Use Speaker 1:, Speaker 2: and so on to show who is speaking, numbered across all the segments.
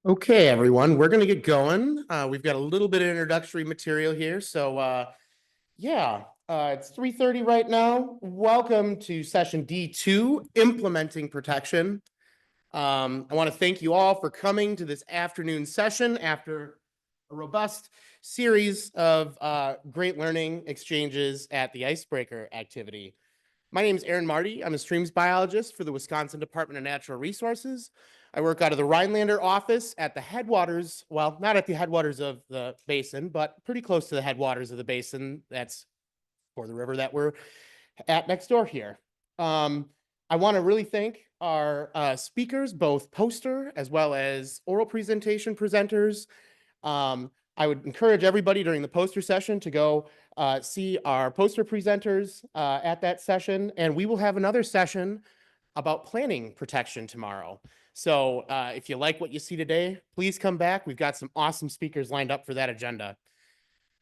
Speaker 1: Okay, everyone, we're going to get going. We've got a little bit of introductory material here. It's 3:30 right now. Welcome to session D2, Implementing Protection. I want to thank you all for coming to this afternoon session after a robust series of great learning exchanges at the Icebreaker activity. My name is Aaron Marty. I'm a streams biologist for the Wisconsin Department of Natural Resources. I work out of the Rhinelander office at the headwaters, well, not at the headwaters of the basin, but pretty close to the headwaters of the basin. That's for the river that we're at next door here. I want to really thank our speakers, both poster as well as oral presentation presenters. I would encourage everybody during the poster session to go see our poster presenters at that session, and we will have another session about planning protection tomorrow. So if you like what you see today, please come back. We've got some awesome speakers lined up for that agenda.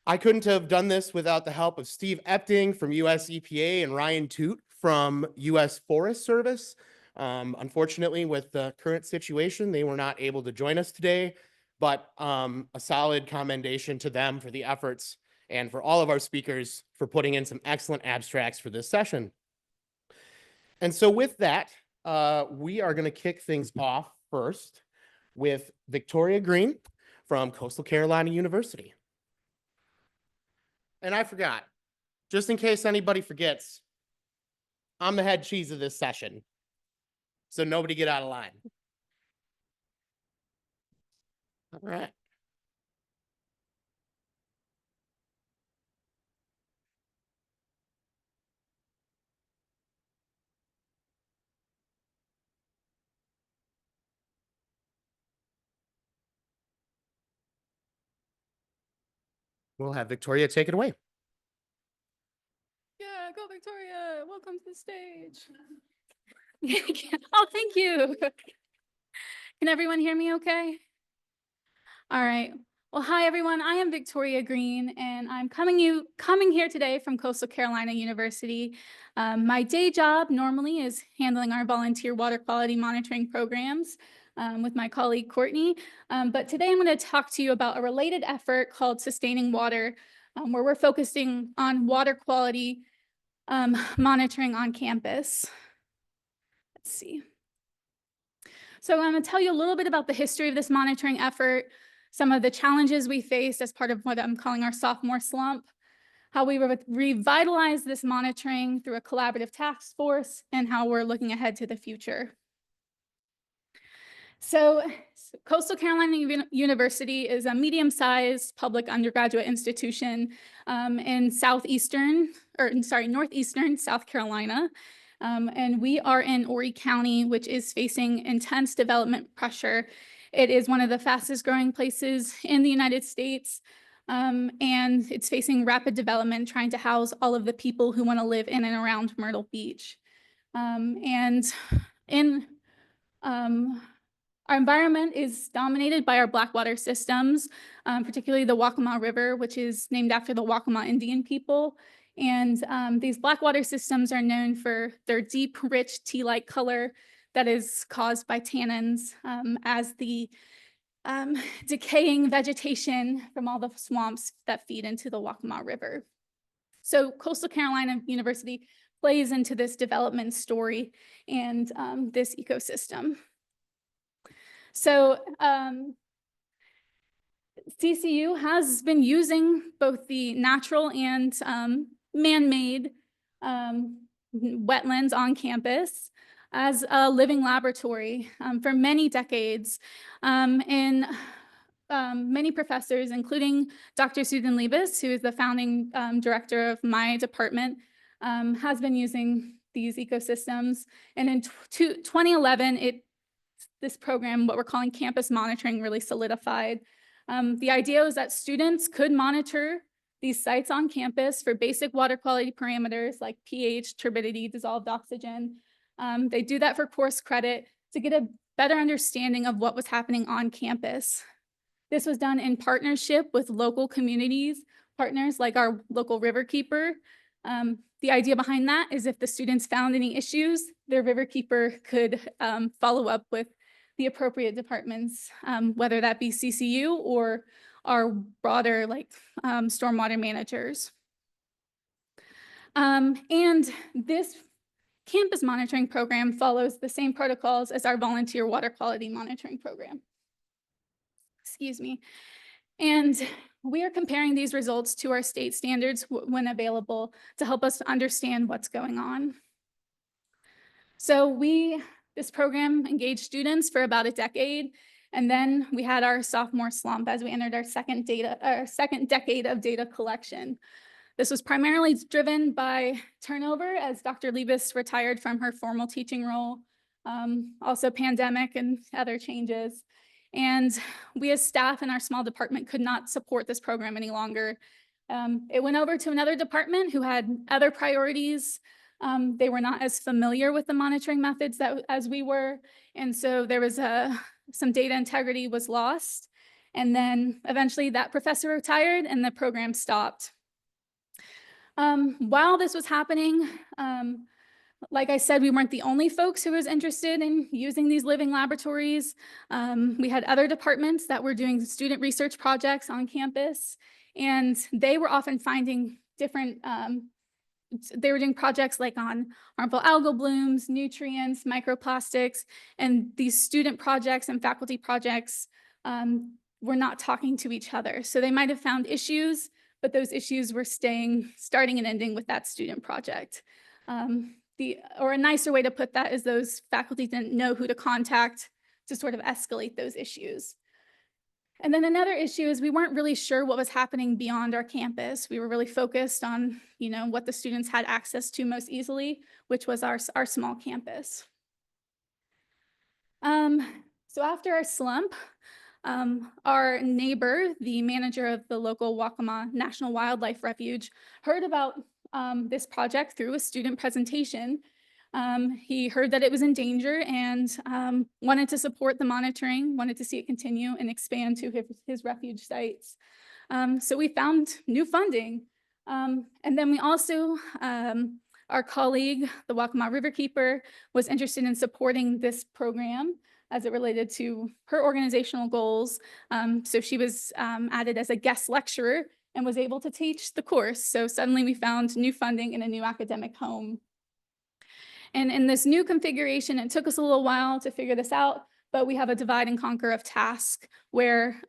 Speaker 1: I couldn't have done this without the help of Steve Epting from US EPA and Ryan Toot from US Forest Service. Unfortunately, with the current situation, they were not able to join us today, but a solid commendation to them for the efforts and for all of our speakers for putting in some excellent abstracts for this session. And so with that, we are going to kick things off first with Victoria Green from Coastal Carolina University. And I forgot, just in case anybody forgets, I'm the head cheese of this session. So nobody get out of line. All right. We'll have Victoria take it away.
Speaker 2: Yeah, go Victoria. Welcome to the stage. Oh, thank you. Can everyone hear me okay? All right. Well, hi, everyone. I am Victoria Green, and I'm coming here today from Coastal Carolina University. My day job normally is handling our volunteer water quality monitoring programs with my colleague, Courtney. But today I'm going to talk to you about a related effort called Sustaining Water, where we're focusing on water quality monitoring on campus. Let's see. So I'm going to tell you a little bit about the history of this monitoring effort, some of the challenges we faced as part of what I'm calling our sophomore slump, how we revitalized this monitoring through a collaborative task force, and how we're looking ahead to the future. So Coastal Carolina University is a medium-sized public undergraduate institution in northeastern South Carolina. And we are in Horry County, which is facing intense development pressure. It is one of the fastest growing places in the United States. And it's facing rapid development, trying to house all of the people who want to live in and around Myrtle Beach. Our environment is dominated by our blackwater systems, particularly the Waccamaw River, which is named after the Waccamaw Indian people. And these blackwater systems are known for their deep, rich tea-like color that is caused by tannins as the decaying vegetation from all the swamps that feed into the Waccamaw River. So Coastal Carolina University plays into this development story and this ecosystem. So CCU has been using both the natural and man-made wetlands on campus as a living laboratory for many decades. And many professors, including Dr. Susan Liebes, who is the founding director of my department, has been using these ecosystems. And in 2011, this program, what we're calling campus monitoring, really solidified. The idea was that students could monitor these sites on campus for basic water quality parameters like pH, turbidity, dissolved oxygen. They do that for course credit to get a better understanding of what was happening on campus. This was done in partnership with local communities, partners like our local riverkeeper. The idea behind that is if the students found any issues, their riverkeeper could follow up with the appropriate departments, whether that be CCU or our broader stormwater managers. And this campus monitoring program follows the same protocols as our volunteer water quality monitoring program. Excuse me. And we are comparing these results to our state standards when available to help us understand what's going on. So this program engaged students for about a decade, and then we had our sophomore slump as we entered our second decade of data collection. This was primarily driven by turnover as Dr. Leibus retired from her formal teaching role, also pandemic and other changes. And we as staff in our small department could not support this program any longer. It went over to another department who had other priorities. They were not as familiar with the monitoring methods as we were. And so there was some data integrity was lost. And then eventually that professor retired and the program stopped. While this was happening, like I said, we weren't the only folks who was interested in using these living laboratories. We had other departments that were doing student research projects on campus, and they were often finding different, they were doing projects like on harmful algal blooms, nutrients, microplastics, and these student projects and faculty projects were not talking to each other. So they might have found issues, but those issues were starting and ending with that student project. Or a nicer way to put that is those faculty didn't know who to contact to sort of escalate those issues. And then another issue is we weren't really sure what was happening beyond our campus. We were really focused on, what the students had access to most easily, which was our small campus. So after our slump, our neighbor, the manager of the local Waccamaw National Wildlife Refuge, heard about this project through a student presentation. He heard that it was in danger and wanted to support the monitoring, wanted to see it continue and expand to his refuge sites. So we found new funding. And then we also, our colleague, the Waccamaw Riverkeeper, was interested in supporting this program as it related to her organizational goals. So she was added as a guest lecturer and was able to teach the course. So suddenly we found new funding in a new academic home. And in this new configuration, it took us a little while to figure this out, but we have a divide and conquer of tasks where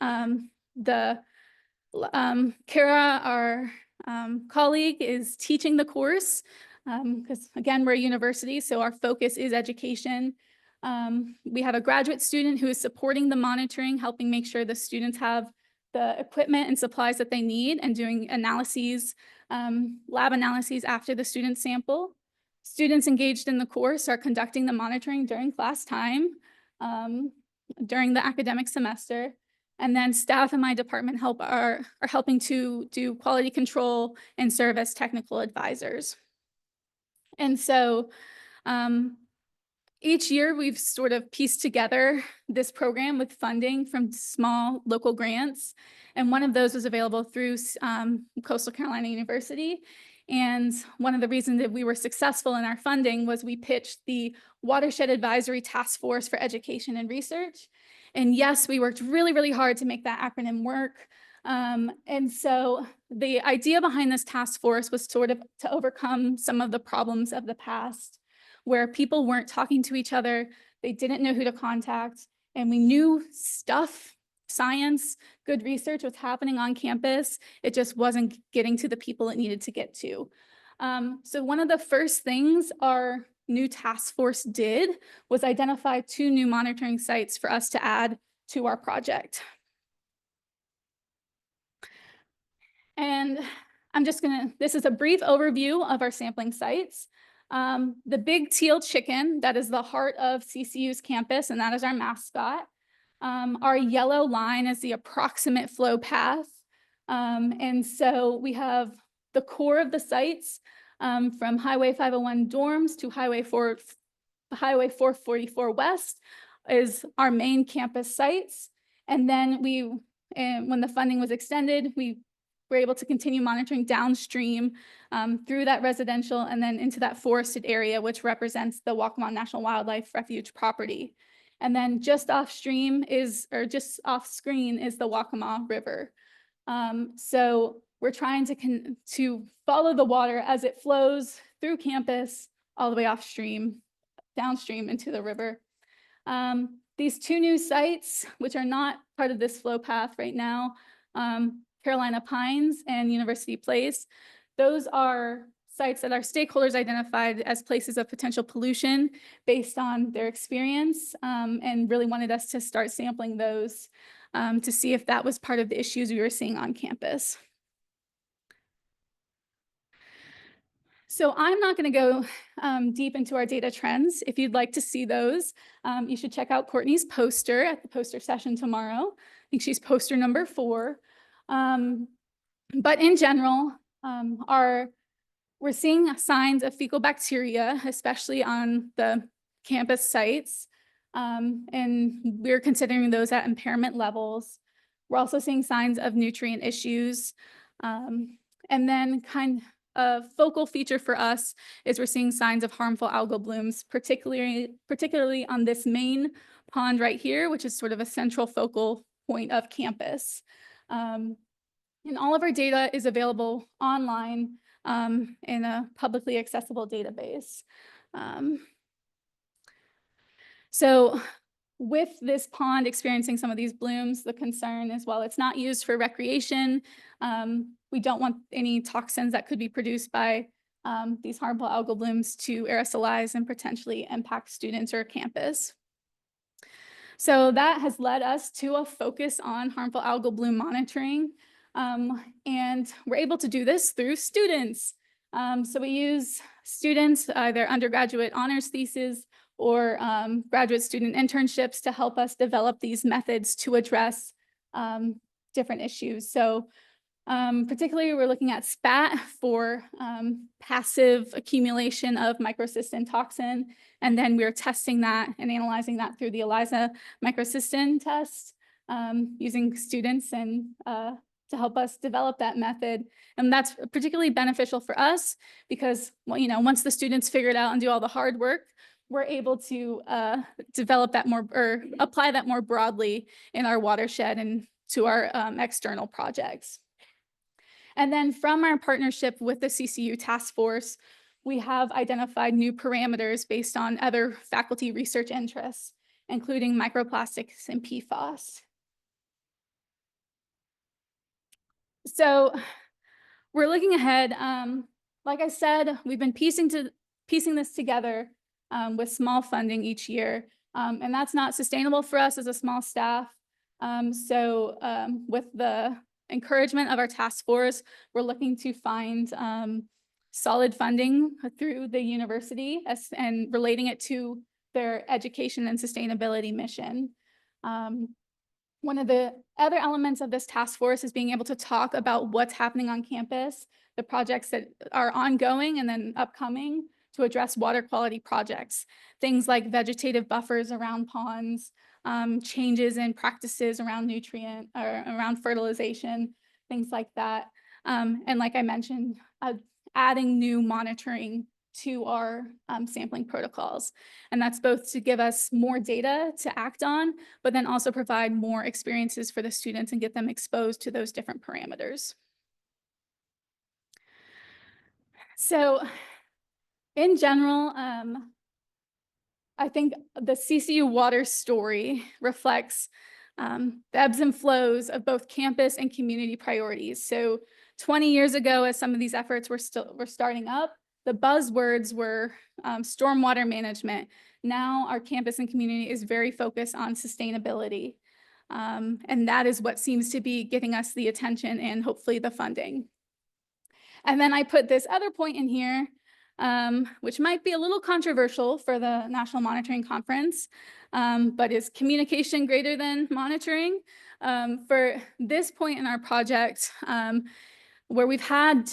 Speaker 2: Kara, our colleague, is teaching the course because again, we're a university, so our focus is education. We have a graduate student who is supporting the monitoring, helping make sure the students have the equipment and supplies that they need and doing analyses, lab analyses after the student sample. Students engaged in the course are conducting the monitoring during class time, during the academic semester. And then staff in my department are helping to do quality control and serve as technical advisors. And so each year we've sort of pieced together this program with funding from small local grants. And one of those was available through Coastal Carolina University. And one of the reasons that we were successful in our funding was we pitched the Watershed Advisory Task Force for Education and Research. And yes, we worked really, really hard to make that acronym work. And so the idea behind this task force was sort of to overcome some of the problems of the past, where people weren't talking to each other, they didn't know who to contact, and we knew stuff, science, good research was happening on campus. It just wasn't getting to the people it needed to get to. So one of the first things our new task force did was identify 2 new monitoring sites for us to add to our project. And this is a brief overview of our sampling sites. The big teal chicken, that is the heart of CCU's campus, and that is our mascot. Our yellow line is the approximate flow path. And so we have the core of the sites from Highway 501 dorms to Highway 444 West is our main campus sites. And then when the funding was extended, we were able to continue monitoring downstream through that residential and then into that forested area, which represents the Waccamaw National Wildlife Refuge property. And then just off screen is the Waccamaw River. So we're trying to follow the water as it flows through campus all the way downstream into the river. These two new sites, which are not part of this flow path right now, Carolina Pines and University Place, those are sites that our stakeholders identified as places of potential pollution based on their experience, and really wanted us to start sampling those to see if that was part of the issues we were seeing on campus. So I'm not going to go deep into our data trends. If you'd like to see those, you should check out Courtney's poster at the poster session tomorrow. I think she's poster number 4. But in general, we're seeing signs of fecal bacteria, especially on the campus sites. And we're considering those at impairment levels. We're also seeing signs of nutrient issues. And then a focal feature for us is we're seeing signs of harmful algal blooms, particularly on this main pond right here, which is sort of a central focal point of campus. And all of our data is available online in a publicly accessible database. So with this pond experiencing some of these blooms, the concern is, well, it's not used for recreation. We don't want any toxins that could be produced by these harmful algal blooms to aerosolize and potentially impact students or campus. So that has led us to a focus on harmful algal bloom monitoring. And we're able to do this through students. So we use students, either undergraduate honors theses or graduate student internships to help us develop these methods to address different issues. So particularly, we're looking at SPAT for passive accumulation of microcystin toxin, and then we're testing that and analyzing that through the ELISA microcystin test using students and to help us develop that method. And that's particularly beneficial for us because, well, once the students figure it out and do all the hard work, we're able to develop that more or apply that more broadly in our watershed and to our external projects. And then from our partnership with the CCU task force, we have identified new parameters based on other faculty research interests, including microplastics and PFAS. So we're looking ahead. Like I said, we've been piecing this together with small funding each year, and that's not sustainable for us as a small staff. So with the encouragement of our task force, we're looking to find solid funding through the university and relating it to their education and sustainability mission. One of the other elements of this task force is being able to talk about what's happening on campus, the projects that are ongoing and then upcoming to address water quality projects, things like vegetative buffers around ponds, changes in practices around nutrient or around fertilization, things like that. And like I mentioned, adding new monitoring to our sampling protocols. And that's both to give us more data to act on, but then also provide more experiences for the students and get them exposed to those different parameters. So in general, I think the CCU water story reflects the ebbs and flows of both campus and community priorities. So 20 years ago, as some of these efforts were starting up, the buzzwords were stormwater management. Now our campus and community is very focused on sustainability. And that is what seems to be getting us the attention and hopefully the funding. And then I put this other point in here, which might be a little controversial for the National Monitoring Conference, but is communication greater than monitoring? For this point in our project, where we've had,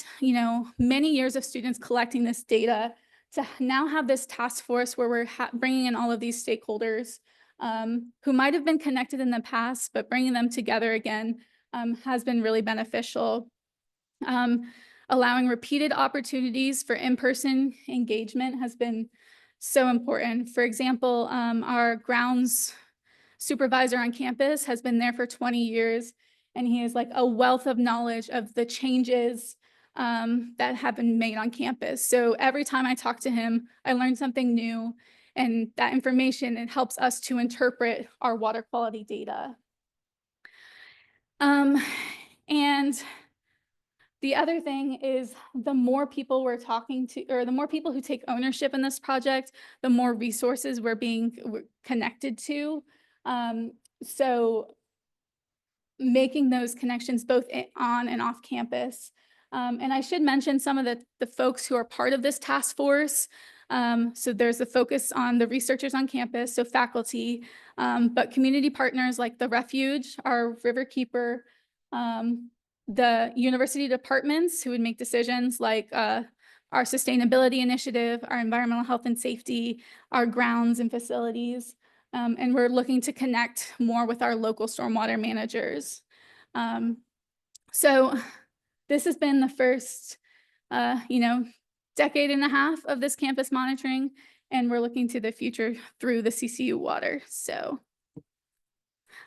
Speaker 2: many years of students collecting this data, to now have this task force where we're bringing in all of these stakeholders who might have been connected in the past, but bringing them together again has been really beneficial. Allowing repeated opportunities for in-person engagement has been so important. For example, our grounds supervisor on campus has been there for 20 years, and he is like a wealth of knowledge of the changes that have been made on campus. So every time I talk to him, I learn something new, and that information, it helps us to interpret our water quality data. And the other thing is, the more people we're talking to, or the more people who take ownership in this project, the more resources we're connected to. So making those connections both on and off campus. And I should mention some of the folks who are part of this task force. So there's a focus on the researchers on campus, so faculty, but community partners like the Refuge, our Riverkeeper, the university departments who would make decisions like our sustainability initiative, our environmental health and safety, our grounds and facilities. And we're looking to connect more with our local stormwater managers. So this has been the first, decade and a half of this campus monitoring, and we're looking to the future through the CCU water. So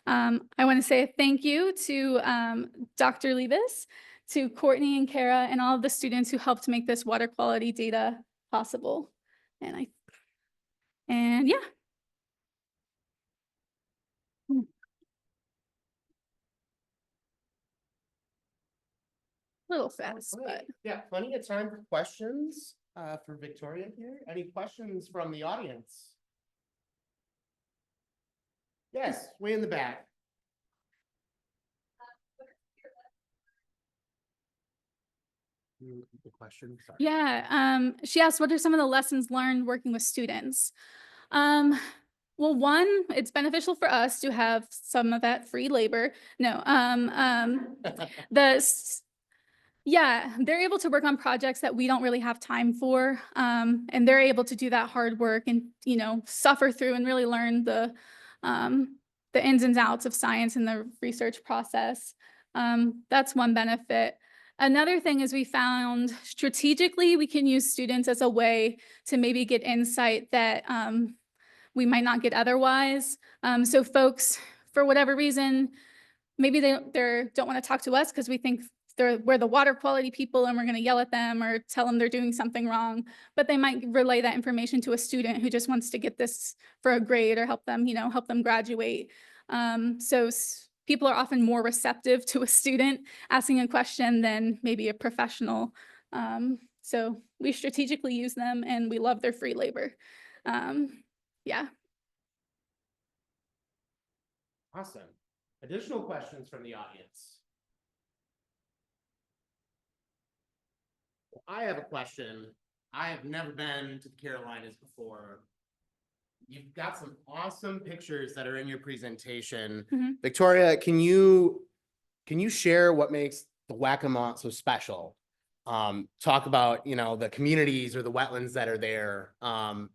Speaker 2: I want to say thank you to Dr. Leibus, to Courtney and Kara, and all of the students who helped make this water quality data possible. And yeah. Little fast, but
Speaker 1: Yeah, plenty of time for questions for Victoria here. Any questions from the audience? Yes, way in the back. The question, sorry.
Speaker 2: yeah, she asked, what are some of the lessons learned working with students? Well, one, it's beneficial for us to have some of that free labor. No, yeah, they're able to work on projects that we don't really have time for, and they're able to do that hard work and, suffer through and really learn the ins and outs of science and the research process. That's one benefit. Another thing is, we found strategically we can use students as a way to maybe get insight that we might not get otherwise. So folks, for whatever reason, maybe they don't want to talk to us because we think we're the water quality people and we're going to yell at them or tell them they're doing something wrong, but they might relay that information to a student who just wants to get this for a grade or help them graduate. So people are often more receptive to a student asking a question than maybe a professional. So we strategically use them, and we love their free labor. Yeah.
Speaker 1: Awesome. Additional questions from the audience? I have a question. I have never been to the Carolinas before. You've got some awesome pictures that are in your presentation.
Speaker 2: Mm-hmm.
Speaker 1: Victoria, can you share what makes the Waccamaw so special? Talk about, the communities or the wetlands that are there,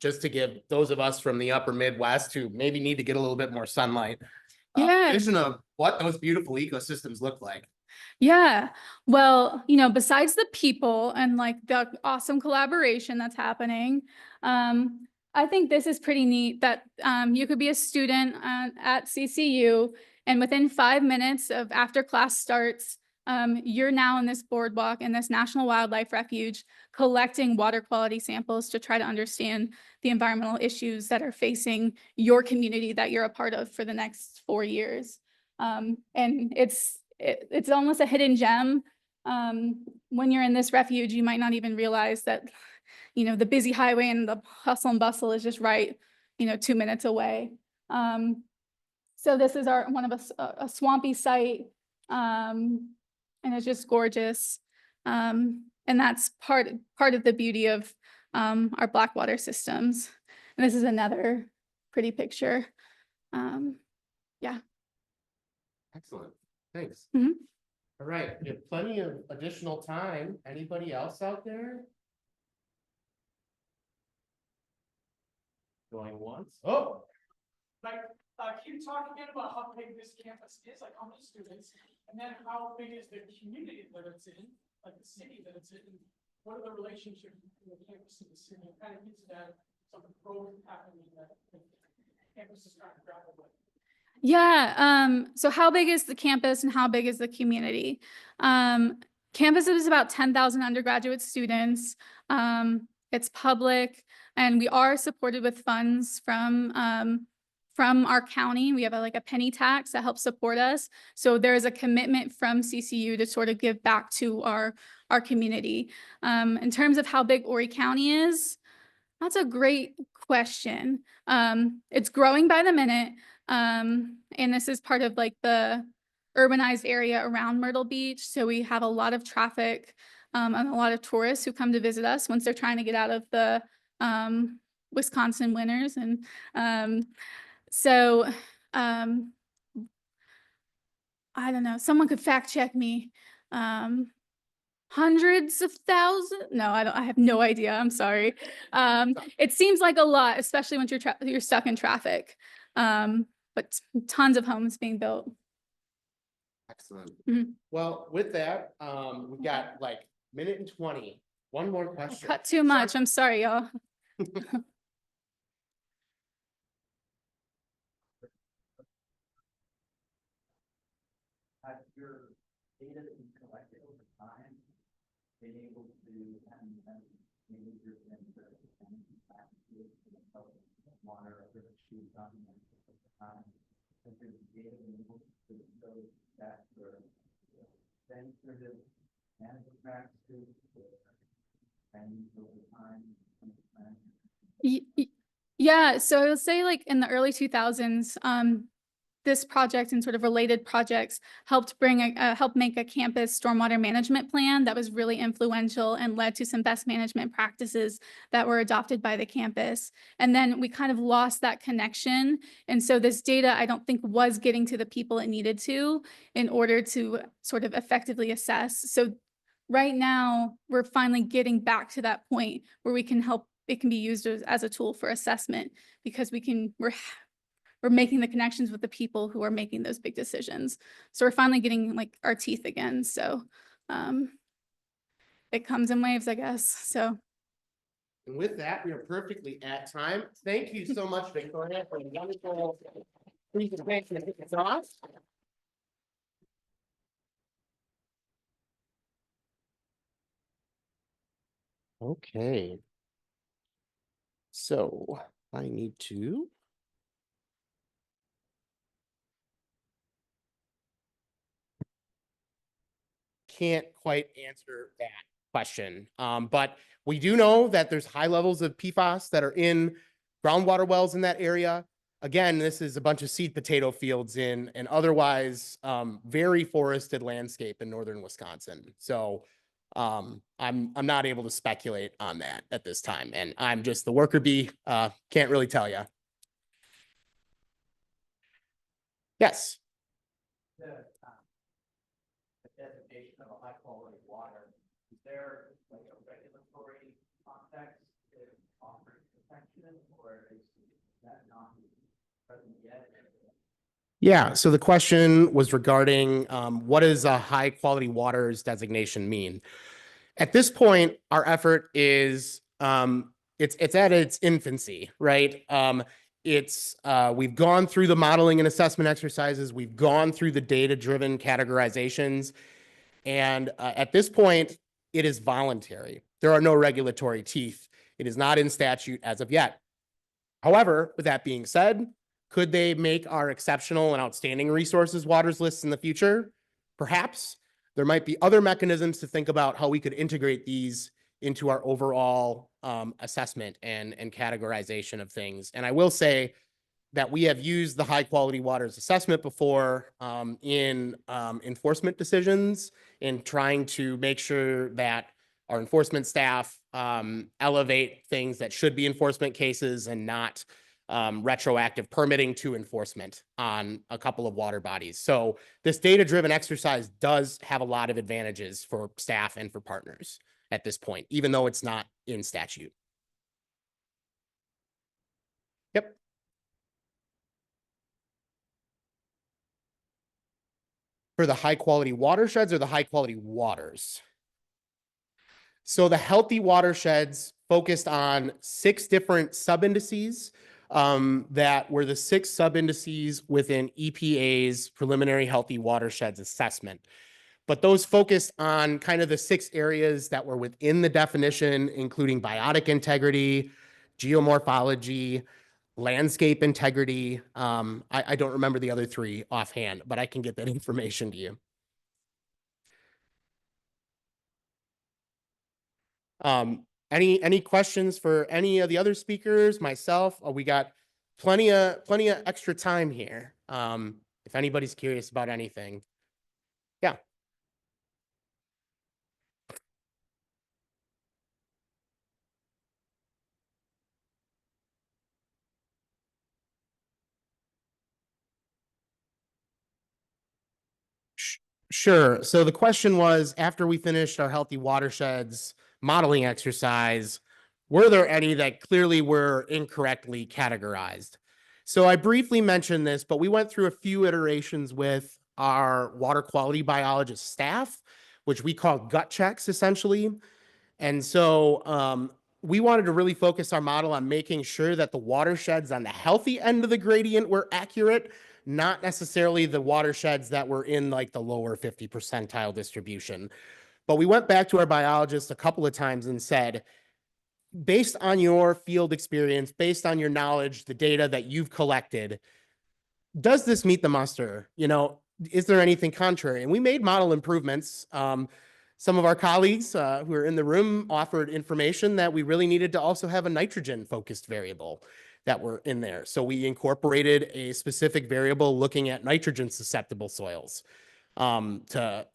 Speaker 1: just to give those of us from the upper Midwest who maybe need to get a little bit more sunlight, vision of what those beautiful ecosystems look like.
Speaker 2: Yeah. Well, besides the people and like the awesome collaboration that's happening, I think this is pretty neat that you could be a student at CCU, and within 5 minutes of after class starts, you're now in this boardwalk in this National Wildlife Refuge collecting water quality samples to try to understand the environmental issues that are facing your community that you're a part of for the next 4 years. And it's almost a hidden gem. When you're in this refuge, you might not even realize that, the busy highway and the hustle and bustle is just right, 2 minutes away. So this is one of a swampy site, and it's just gorgeous. And that's part of the beauty of our black water systems. And this is another pretty picture. Yeah.
Speaker 1: Excellent. Thanks.
Speaker 2: Mm-hmm.
Speaker 1: All right, we have plenty of additional time. Anybody else out there? Going once? Oh,
Speaker 3: Can you talk again about how big this campus is, like how many students, and then how big is the community that it's in, like the city that it's in? What are the relationships between the campus and the city? Kind of get to that some growth happening that the campus is trying to grapple with?
Speaker 2: Yeah, so how big is the campus and how big is the community? Campus is about 10,000 undergraduate students. It's public, and we are supported with funds from our county. We have like a penny tax that helps support us. So there is a commitment from CCU to sort of give back to our community. In terms of how big Horry County is, that's a great question. It's growing by the minute. And this is part of like the urbanized area around Myrtle Beach. So we have a lot of traffic and a lot of tourists who come to visit us once they're trying to get out of the Wisconsin winters. And so I don't know, someone could fact check me. Hundreds of thousands? No, I have no idea. I'm sorry. It seems like a lot, especially when you're stuck in traffic. But tons of homes being built.
Speaker 1: Excellent.
Speaker 2: Mhm.
Speaker 1: Well, with that, we've got like minute and 20. One more
Speaker 2: I
Speaker 1: question.
Speaker 2: cut too much. I'm sorry, y'all.
Speaker 4: Have your data that you collected over time been able to major water over shoes on over time? Has your data been able to show that for sensitive management practices and over time?
Speaker 2: Yeah, so I would say like in the early 2000s, this project and sort of related projects helped help make a campus stormwater management plan that was really influential and led to some best management practices that were adopted by the campus. And then we kind of lost that connection. And so this data, I don't think, was getting to the people it needed to in order to sort of effectively assess. So right now, we're finally getting back to that point where we can help, it can be used as a tool for assessment, because we're making the connections with the people who are making those big decisions. So we're finally getting like our teeth again. So it comes in waves, I guess. So.
Speaker 1: And with that, we are perfectly at time. Thank you so much, Victoria, for a wonderful presentation. It's off. Okay. So I need to. Can't quite answer that question. But we do know that there's high levels of PFAS that are in groundwater wells in that area. Again, this is a bunch of seed potato fields in an otherwise very forested landscape in northern Wisconsin. So I'm not able to speculate on that at this time, and I'm just the worker bee. Can't really tell you. Yes.
Speaker 4: The designation of a high quality water, is there like a regulatory context that offers protection, or is that not present yet?
Speaker 1: Yeah, so the question was regarding what does a high quality waters designation mean? At this point, our effort is it's at its infancy, right? We've gone through the modeling and assessment exercises, we've gone through the data-driven categorizations, and at this point, it is voluntary. There are no regulatory teeth. It is not in statute as of yet. However, with that being said, could they make our exceptional and outstanding resources waters lists in the future? Perhaps. There might be other mechanisms to think about how we could integrate these into our overall assessment and categorization of things. And I will say that we have used the high quality waters assessment before in enforcement decisions, in trying to make sure that our enforcement staff elevate things that should be enforcement cases and not retroactive permitting to enforcement on a couple of water bodies. So this data-driven exercise does have a lot of advantages for staff and for partners at this point, even though it's not in statute. Yep. For the high quality watersheds or the high quality waters? So the healthy watersheds focused on 6 different sub-indices that were the 6 sub-indices within EPA's preliminary healthy watersheds assessment. But those focused on kind of the 6 areas that were within the definition, including biotic integrity, geomorphology, landscape integrity. I don't remember the other 3 offhand, but I can get that information to you. Any questions for any of the other speakers, myself? We got plenty of extra time here. If anybody's curious about anything. Yeah. Sure. So the question was, after we finished our healthy watersheds modeling exercise, were there any that clearly were incorrectly categorized? So I briefly mentioned this, but we went through a few iterations with our water quality biologist staff, which we call gut checks essentially. And so we wanted to really focus our model on making sure that the watersheds on the healthy end of the gradient were accurate, not necessarily the watersheds that were in like the lower 50 percentile distribution. But we went back to our biologists a couple of times and said, based on your field experience, based on your knowledge, the data that you've collected, does this meet the muster? You know, is there anything contrary? And we made model improvements. Some of our colleagues who are in the room offered information that we really needed to also have a nitrogen focused variable that were in there. So we incorporated a specific variable looking at nitrogen susceptible soils to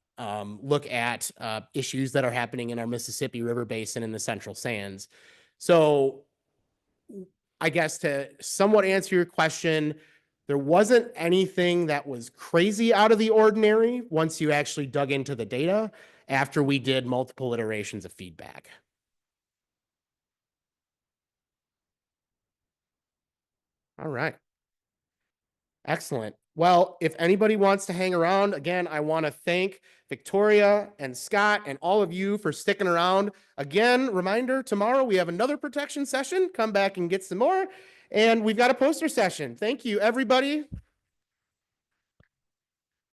Speaker 1: look at issues that are happening in our Mississippi River Basin and the Central Sands. So I guess to somewhat answer your question, there wasn't anything that was crazy out of the ordinary once you actually dug into the data after we did multiple iterations of feedback. All right. Excellent. Well, if anybody wants to hang around, again, I want to thank Victoria and Scott and all of you for sticking around. Again, reminder, tomorrow we have another protection session. Come back and get some more. And we've got a poster session. Thank you, everybody.